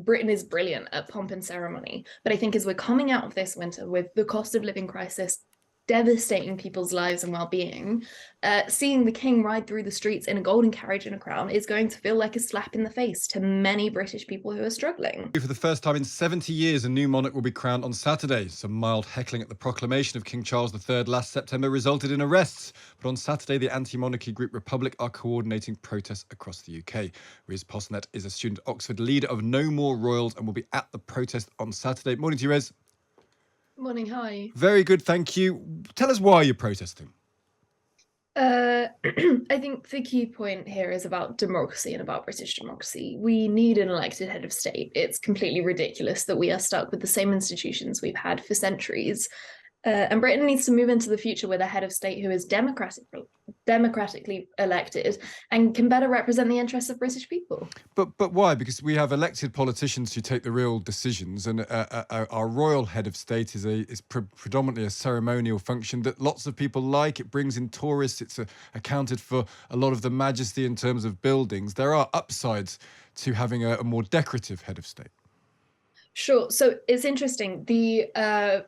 Britain is brilliant at pomp and ceremony, but I think as we're coming out of this winter with the cost of living crisis devastating people's lives and well-being, seeing the king ride through the streets in a golden carriage and a crown is going to feel like a slap in the face to many British people who are struggling. For the first time in 70 years, a new monarch will be crowned on Saturday. Some mild heckling at the proclamation of King Charles III last September resulted in arrests. But on Saturday, the anti-monarchy group Republic are coordinating protests across the UK. Riz Possnett is a student at Oxford, leader of No More Royals, and will be at the protest on Saturday. Morning to you, Riz. Morning, hi. Very good, thank you. Tell us why you're protesting. I think the key point here is about democracy and about British democracy. We need an elected head of state. It's completely ridiculous that we are stuck with the same institutions we've had for centuries. And Britain needs to move into the future with a head of state who is democratically elected and can better represent the interests of British people. But why? Because we have elected politicians who take the real decisions, and our royal head of state is predominantly a ceremonial function that lots of people like. It brings in tourists. It's accounted for a lot of the majesty in terms of buildings. There are upsides to having a more decorative head of state. Sure. So it's interesting. The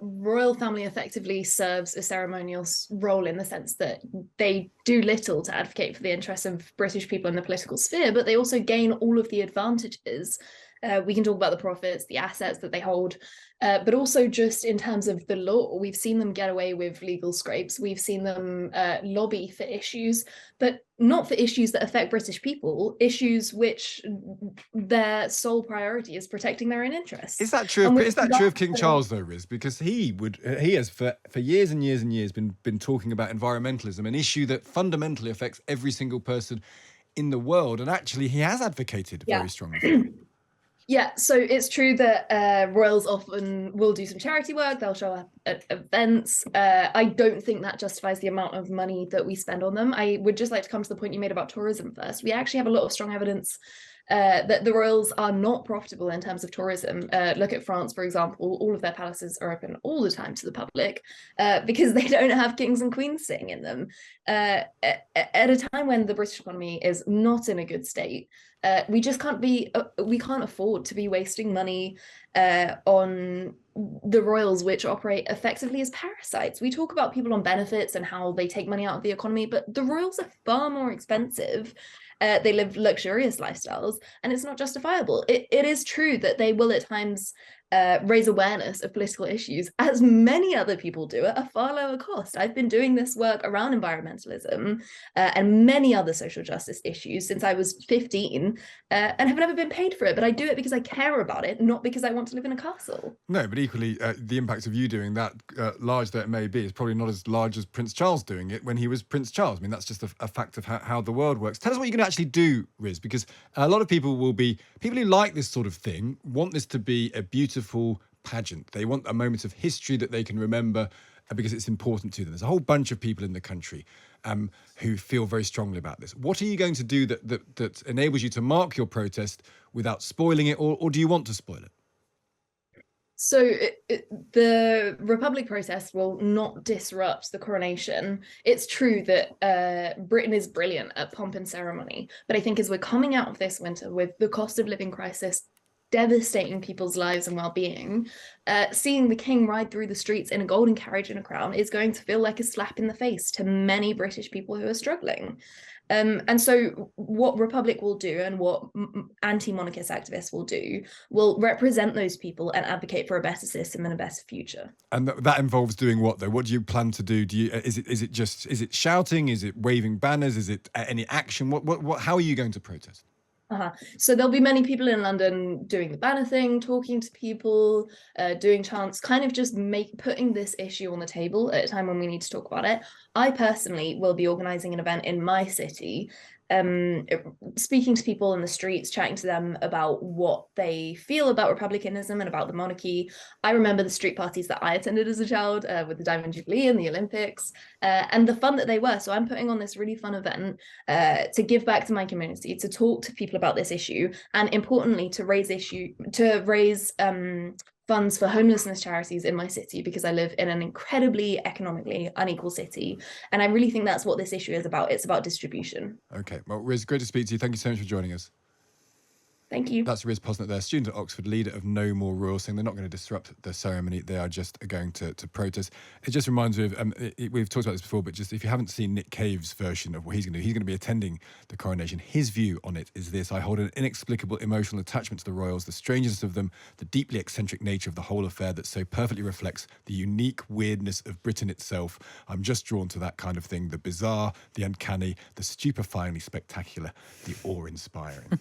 royal family effectively serves a ceremonial role in the sense that they do little to advocate for the interests of British people in the political sphere, but they also gain all of the advantages. We can talk about the profits, the assets that they hold, but also just in terms of the law, we've seen them get away with legal scrapes. We've seen them lobby for issues, but not for issues that affect British people, issues which their sole priority is protecting their own interests. Is that true? Is that true of King Charles, though, Riz? Because he has for years and years and years been talking about environmentalism, an issue that fundamentally affects every single person in the world, and actually he has advocated very strongly for it. Yeah, so it's true that royals often will do some charity work. They'll show up at events. I don't think that justifies the amount of money that we spend on them. I would just like to come to the point you made about tourism first. We actually have a lot of strong evidence that the royals are not profitable in terms of tourism. Look at France, for example. All of their palaces are open all the time to the public because they don't have kings and queens sitting in them. At a time when the British economy is not in a good state, we just we can't afford to be wasting money on the royals, which operate effectively as parasites. We talk about people on benefits and how they take money out of the economy, but the royals are far more expensive. They live luxurious lifestyles, and it's not justifiable. It is true that they will at times raise awareness of political issues, as many other people do at a far lower cost. I've been doing this work around environmentalism and many other social justice issues since I was 15 and have never been paid for it, but I do it because I care about it, not because I want to live in a castle. No, but equally, the impact of you doing that, large though it may be, is probably not as large as Prince Charles doing it when he was Prince Charles. I mean, that's just a fact of how the world works. Tell us what you can actually do, Riz, because a lot of people people who like this sort of thing want this to be a beautiful pageant. They want a moment of history that they can remember because it's important to them. There's a whole bunch of people in the country who feel very strongly about this. What are you going to do that enables you to mark your protest without spoiling it, or do you want to spoil it? So the Republic protest will not disrupt the coronation. It's true that Britain is brilliant at pomp and ceremony, but I think as we're coming out of this winter with the cost of living crisis devastating people's lives and well-being, seeing the king ride through the streets in a golden carriage and a crown is going to feel like a slap in the face to many British people who are struggling. And so what Republic will do and what anti-monarchist activists will do will represent those people and advocate for a better system and a better future. And that involves doing what, though? What do you plan to do? Is it shouting? Is it waving banners? Is it any action? How are you going to protest? So there'll be many people in London doing the banner thing, talking to people, doing chants, kind of just putting this issue on the table at a time when we need to talk about it. I personally will be organising an event in my city, speaking to people in the streets, chatting to them about what they feel about republicanism and about the monarchy. I remember the street parties that I attended as a child with the Diamond Jubilee and the Olympics and the fun that they were. So I'm putting on this really fun event to give back to my community, to talk to people about this issue, and importantly, to raise funds for homelessness charities in my city, because I live in an incredibly economically unequal city. And I really think that's what this issue is about. It's about distribution. Okay, well, Riz, great to speak to you. Thank you so much for joining us. Thank you. That's Riz Possnett there, student at Oxford, leader of No More Royals, saying they're not going to disrupt the ceremony. They are just going to protest. It just reminds me of, we've talked about this before, but just if you haven't seen Nick Cave's version of what he's going to do, he's going to be attending the coronation. His view on it is this: I hold an inexplicable emotional attachment to the royals, the strangeness of them, the deeply eccentric nature of the whole affair that so perfectly reflects the unique weirdness of Britain itself. I'm just drawn to that kind of thing, the bizarre, the uncanny, the stupefyingly spectacular, the awe-inspiring.